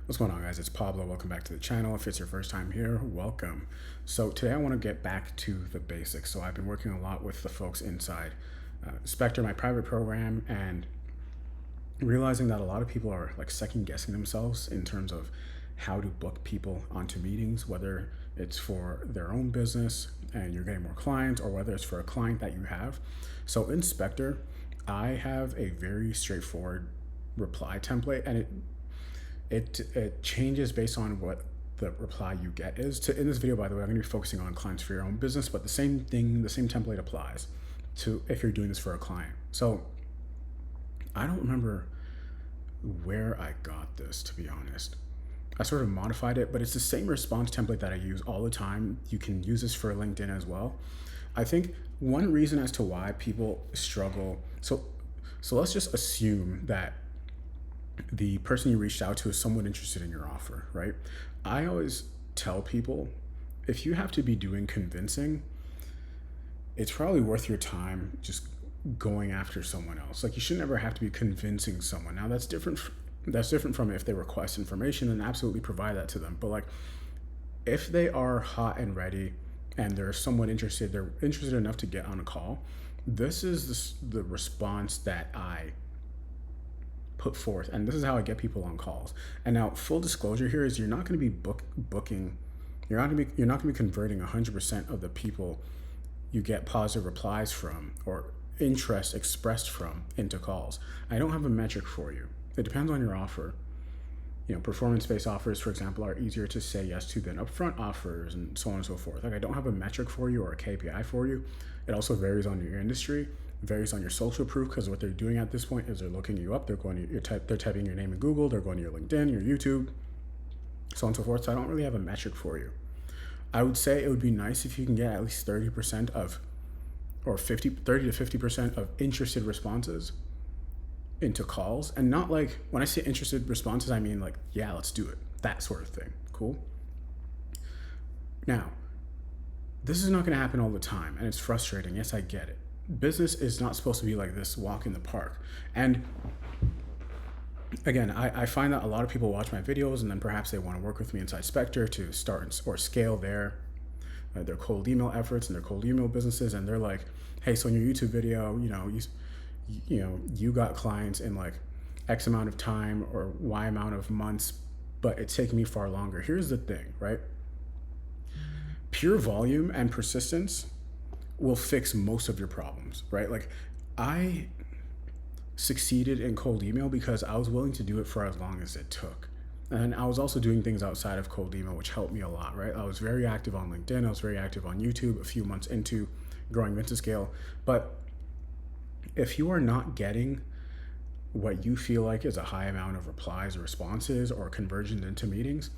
What's going on, guys? It's Pablo. Welcome back to the channel. If it's your first time here, welcome. So today I want to get back to the basics. So I've been working a lot with the folks inside Spectre, my private program, and realizing that a lot of people are like second guessing themselves in terms of how to book people onto meetings, whether it's for their own business and you're getting more clients, or whether it's for a client that you have. So in Spectre, I have a very straightforward reply template, and it changes based on what the reply you get is. In this video, by the way, I'm going to be focusing on clients for your own business, but the same thing, the same template applies to if you're doing this for a client. So I don't remember where I got this, to be honest. I sort of modified it, but it's the same response template that I use all the time. You can use this for LinkedIn as well. I think one reason as to why people struggle, so let's just assume that the person you reached out to is someone interested in your offer, right? I always tell people, if you have to be doing convincing, it's probably worth your time just going after someone else. Like, you should never have to be convincing someone. Now that's different from if they request information, then absolutely provide that to them. But like, if they are hot and ready and they're somewhat interested, they're interested enough to get on a call, this is the response that I put forth, and this is how I get people on calls. And now, full disclosure here is you're not going to be booking, you're not going to be converting 100% of the people you get positive replies from or interest expressed from into calls. I don't have a metric for you. It depends on your offer. You know, performance-based offers, for example, are easier to say yes to than upfront offers, and so on and so forth. Like, I don't have a metric for you or a KPI for you. It also varies on your industry, varies on your social proof, because what they're doing at this point is they're looking you up, they're typing your name in Google, they're going to your LinkedIn, your YouTube, so on and so forth. So I don't really have a metric for you. I would say it would be nice if you can get at least 30% of, or 30 to 50% of interested responses into calls. And not like, when I say interested responses, I mean like, yeah, let's do it, that sort of thing. Cool. Now, this is not going to happen all the time, and it's frustrating. Yes, I get it. Business is not supposed to be like this walk in the park. And again, I find that a lot of people watch my videos and then perhaps they want to work with me inside Spectre to start or scale their cold email efforts and their cold email businesses. And they're like, hey, so in your YouTube video, you got clients in like X amount of time or Y amount of months, but it's taking me far longer. Here's the thing, right? Pure volume and persistence will fix most of your problems, right? Like, I succeeded in cold email because I was willing to do it for as long as it took. And I was also doing things outside of cold email, which helped me a lot, right? I was very active on LinkedIn. I was very active on YouTube a few months into growing Vintascale. But if you are not getting what you feel like is a high amount of replies or responses or conversions into meetings,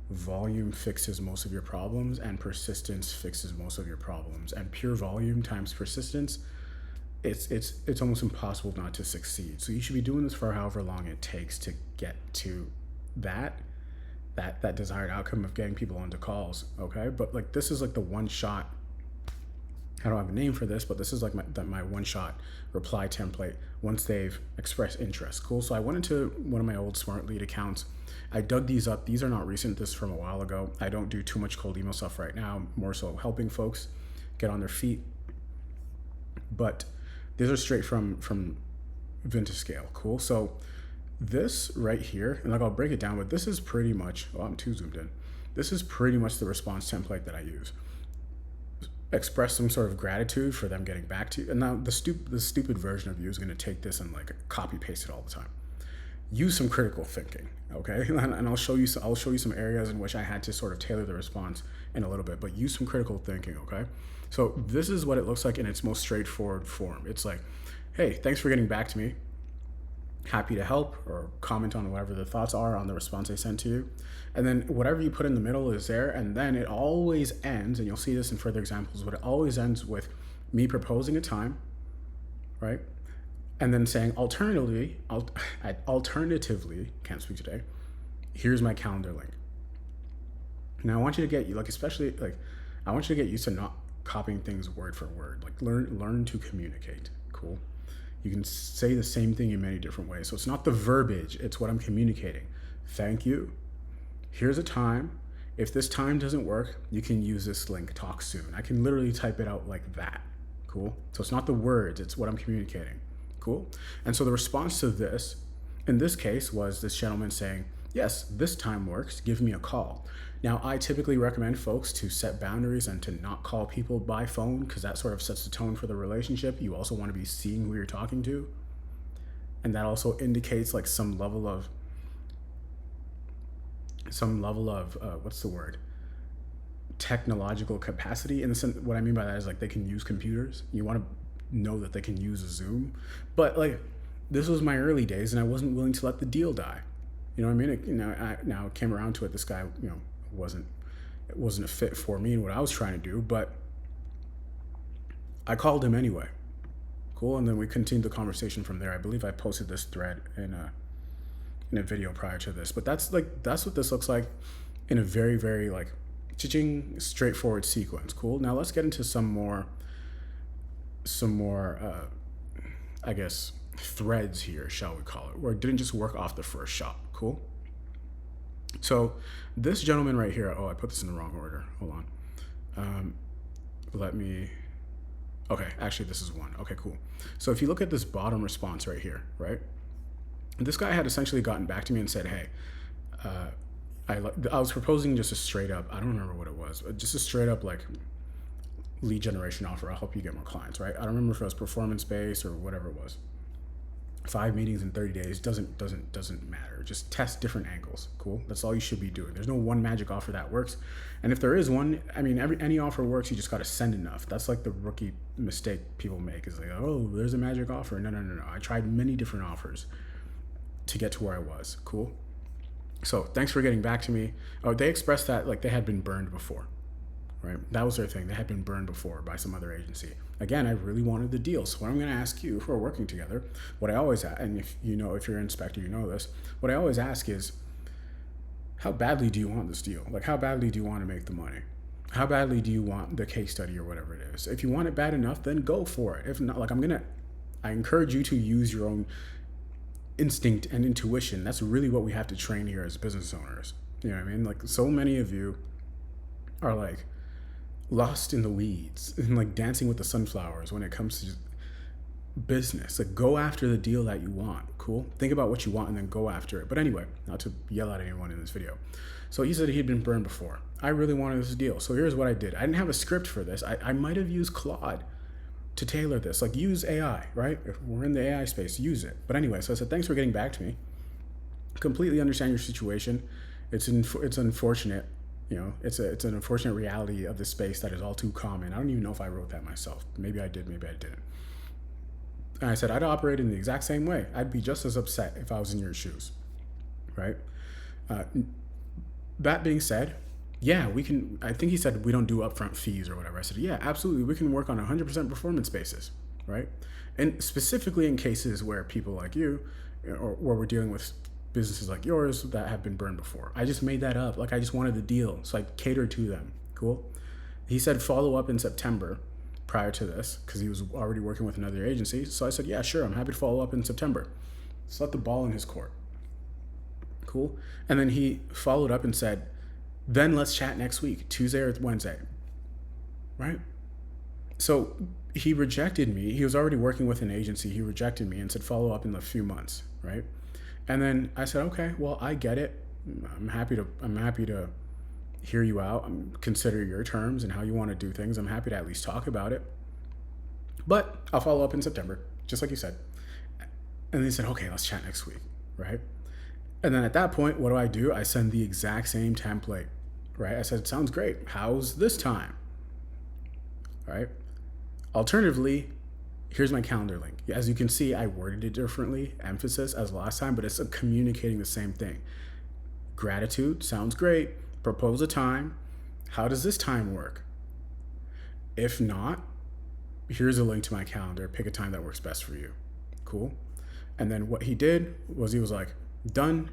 volume fixes most of your problems, and persistence fixes most of your problems. And pure volume times persistence, it's almost impossible not to succeed. So you should be doing this for however long it takes to get to that desired outcome of getting people onto calls. Okay, but like, this is like the one shot, I don't have a name for this, but this is like my one shot reply template once they've expressed interest. Cool. So I went into one of my old Smart Lead accounts. I dug these up. These are not recent. This is from a while ago. I don't do too much cold email stuff right now, more so helping folks get on their feet. But these are straight from Vintascale. Cool. So this right here, and like, I'll break it down, but this is pretty much, oh, I'm too zoomed in. This is pretty much the response template that I use. Express some sort of gratitude for them getting back to you. And now the stupid version of you is going to take this and like copy paste it all the time. Use some critical thinking, okay? And I'll show you some areas in which I had to sort of tailor the response in a little bit, but use some critical thinking, okay? So this is what it looks like in its most straightforward form. It's like, hey, thanks for getting back to me. Happy to help, or comment on whatever the thoughts are on the response I sent to you. And then whatever you put in the middle is there. And then it always ends, and you'll see this in further examples, but it always ends with me proposing a time, right? And then saying, alternatively, can't speak today, here's my calendar link. Now I want you to get, like, especially like, I want you to get used to not copying things word for word. Like, learn to communicate. Cool. You can say the same thing in many different ways. So it's not the verbiage, it's what I'm communicating. Thank you. Here's a time. If this time doesn't work, you can use this link, talk soon. I can literally type it out like that. Cool. So it's not the words, it's what I'm communicating. Cool. And so the response to this, in this case, was this gentleman saying, yes, this time works, give me a call. Now, I typically recommend folks to set boundaries and to not call people by phone, because that sort of sets the tone for the relationship. You also want to be seeing who you're talking to. And that also indicates like some level of what's the word? Technological capacity. In the sense, what I mean by that is like they can use computers. You want to know that they can use a Zoom. But like, this was my early days, and I wasn't willing to let the deal die. You know what I mean? Now it came around to it. This guy, it wasn't a fit for me and what I was trying to do, but I called him anyway. Cool. And then we continued the conversation from there. I believe I posted this thread in a video prior to this, but that's what this looks like in a very, very like straightforward sequence. Cool. Now let's get into some more I guess threads here, shall we call it, where it didn't just work off the first shot. Cool. So this gentleman right here, I put this in the wrong order. Hold on. Okay, actually this is one. Okay, cool. So if you look at this bottom response right here, right? This guy had essentially gotten back to me and said, hey, I was proposing just a straight up, I don't remember what it was, but just a straight up like lead generation offer. I'll help you get more clients, right? I don't remember if it was performance based or whatever it was. 5 meetings in 30 days doesn't matter. Just test different angles. Cool. That's all you should be doing. There's no one magic offer that works. And if there is one, I mean, any offer works. You just got to send enough. That's like the rookie mistake people make is like, oh, there's a magic offer. No. I tried many different offers to get to where I was. Cool. So thanks for getting back to me. Oh, they expressed that like they had been burned before, right? That was their thing. They had been burned before by some other agency. Again, I really wanted the deal. So what I'm going to ask you, if we're working together, what I always ask, and if you're an inspector, you know this, what I always ask is, how badly do you want this deal? Like, how badly do you want to make the money? How badly do you want the case study or whatever it is? If you want it bad enough, then go for it. If not, like I encourage you to use your own instinct and intuition. That's really what we have to train here as business owners. You know what I mean? Like, so many of you are like lost in the weeds and like dancing with the sunflowers when it comes to business. Like, go after the deal that you want. Cool. Think about what you want and then go after it. But anyway, not to yell at anyone in this video. So he said he'd been burned before. I really wanted this deal. So here's what I did. I didn't have a script for this. I might have used Claude to tailor this. Like, use AI, right? If we're in the AI space, use it. But anyway, so I said, thanks for getting back to me. Completely understand your situation. It's unfortunate. It's an unfortunate reality of the space that is all too common. I don't even know if I wrote that myself. Maybe I did, maybe I didn't. And I said, I'd operate in the exact same way. I'd be just as upset if I was in your shoes, right? That being said, yeah, we can, I think he said we don't do upfront fees or whatever. I said, yeah, absolutely. We can work on a 100% performance basis, right? And specifically in cases where people like you, or where we're dealing with businesses like yours that have been burned before. I just made that up. Like, I just wanted the deal, so I catered to them. Cool. He said follow up in September prior to this because he was already working with another agency. So I said, yeah, sure, I'm happy to follow up in September. Just let the ball in his court. Cool. And then he followed up and said, then let's chat next week, Tuesday or Wednesday. Right? So he rejected me. He was already working with an agency. He rejected me and said follow up in a few months. Right? And then I said, okay, well, I get it. I'm happy to hear you out. Consider your terms and how you want to do things. I'm happy to at least talk about it. But I'll follow up in September, just like you said. And they said, okay, let's chat next week, right? And then at that point, what do? I send the exact same template, right? I said, sounds great. How's this time? Right? Alternatively, here's my calendar link. As you can see, I worded it differently, emphasis as last time, but it's communicating the same thing. Gratitude, sounds great. Propose a time. How does this time work? If not, here's a link to my calendar. Pick a time that works best for you. Cool. And then what he did was he was like, done,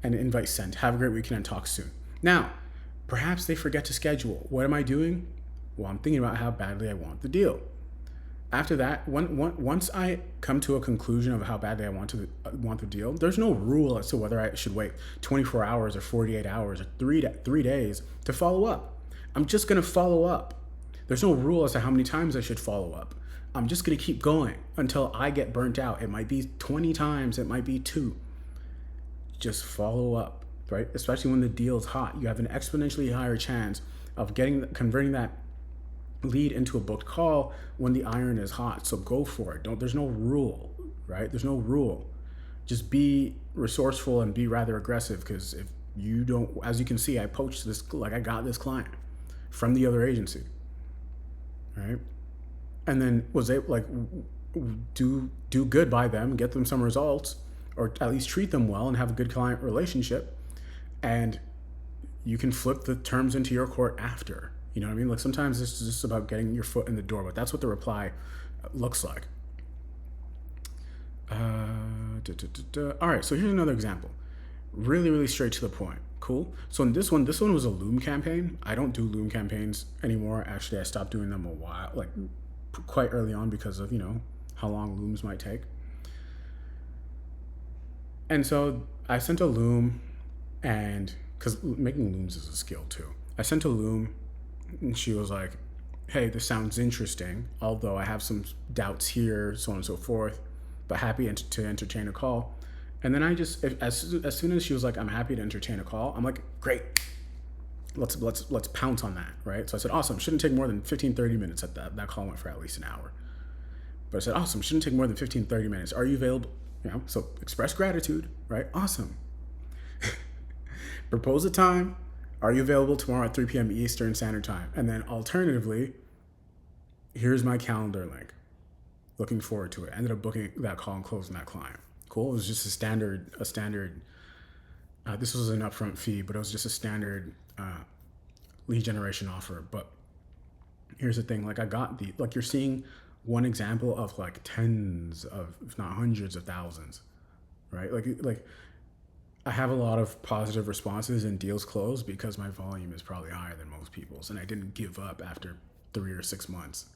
and invite sent. Have a great weekend and talk soon. Now, perhaps they forget to schedule. What am I doing? Well, I'm thinking about how badly I want the deal. After that, once I come to a conclusion of how badly I want the deal, there's no rule as to whether I should wait 24 hours or 48 hours or 3 days to follow up. I'm just gonna follow up. There's no rule as to how many times I should follow up. I'm just gonna keep going until I get burnt out. It might be 20 times, it might be 2. Just follow up, right? Especially when the deal's hot, you have an exponentially higher chance of converting that lead into a booked call when the iron is hot. So go for it. There's no rule, right? There's no rule. Just be resourceful and be rather aggressive, because if you don't, as you can see, I poached this, like I got this client from the other agency, right? And then was able, like, do good by them, get them some results, or at least treat them well and have a good client relationship. And you can flip the terms into your court after. You know what I mean? Like, sometimes this is just about getting your foot in the door, but that's what the reply looks like. All right, so here's another example. Really, really straight to the point. Cool. So in this one was a Loom campaign. I don't do Loom campaigns anymore. Actually, I stopped doing them a while, like quite early on, because of, how long Looms might take. And so I sent a Loom, and because making Looms is a skill too. I sent a Loom, and she was like, hey, this sounds interesting, although I have some doubts here, so on and so forth, but happy to entertain a call. And then I just, as soon as she was like, I'm happy to entertain a call, I'm like, great, let's pounce on that, right? So I said, awesome, shouldn't take more than 15-30 minutes. At that call went for at least an hour. But I said, awesome, shouldn't take more than 15-30 minutes. Are you available? So express gratitude, right? Awesome. Propose a time. Are you available tomorrow at 3 p.m. Eastern Standard Time? And then alternatively, here's my calendar link. Looking forward to it. Ended up booking that call and closing that client. Cool. It was just a standard. This was an upfront fee, but it was just a standard lead generation offer. But here's the thing: like, I got you're seeing one example of like tens of, if not hundreds of thousands, right? Like I have a lot of positive responses and deals closed because my volume is probably higher than most people's, and I didn't give up after 3 or 6 months.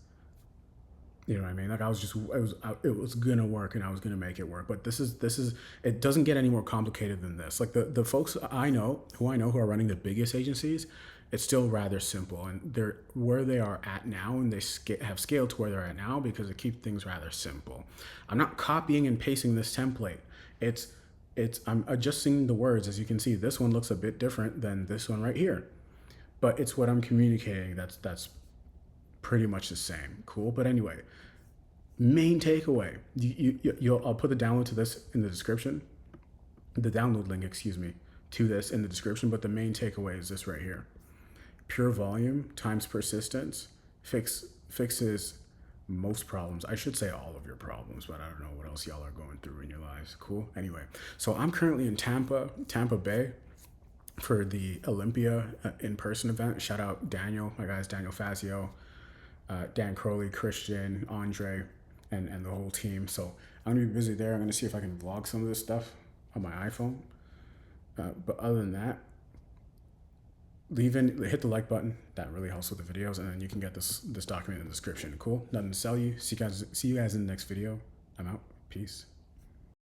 You know what I mean? Like, it was gonna work, and I was gonna make it work. But this is it doesn't get any more complicated than this. Like, the folks who I know who are running the biggest agencies, it's still rather simple, and they're where they are at now, and they have scaled to where they're at now because they keep things rather simple. I'm not copying and pasting this template. I'm adjusting the words. As you can see, this one looks a bit different than this one right here, but it's what I'm communicating. That's pretty much the same. Cool. But anyway, main takeaway. I'll put the download to this in the description. The download link, to this in the description. But the main takeaway is this right here. Pure volume times persistence fixes most problems. I should say all of your problems, but I don't know what else y'all are going through in your lives. Cool. Anyway, so I'm currently in Tampa Bay for the Olympia in-person event. Shout out Daniel, my guys, Daniel Fazio, Dan Crowley, Christian, Andre, and the whole team. So I'm gonna be busy there. I'm gonna see if I can vlog some of this stuff on my iPhone. But other than that, hit the like button. That really helps with the videos, and then you can get this document in the description. Cool. Nothing to sell you. See you guys in the next video. I'm out. Peace.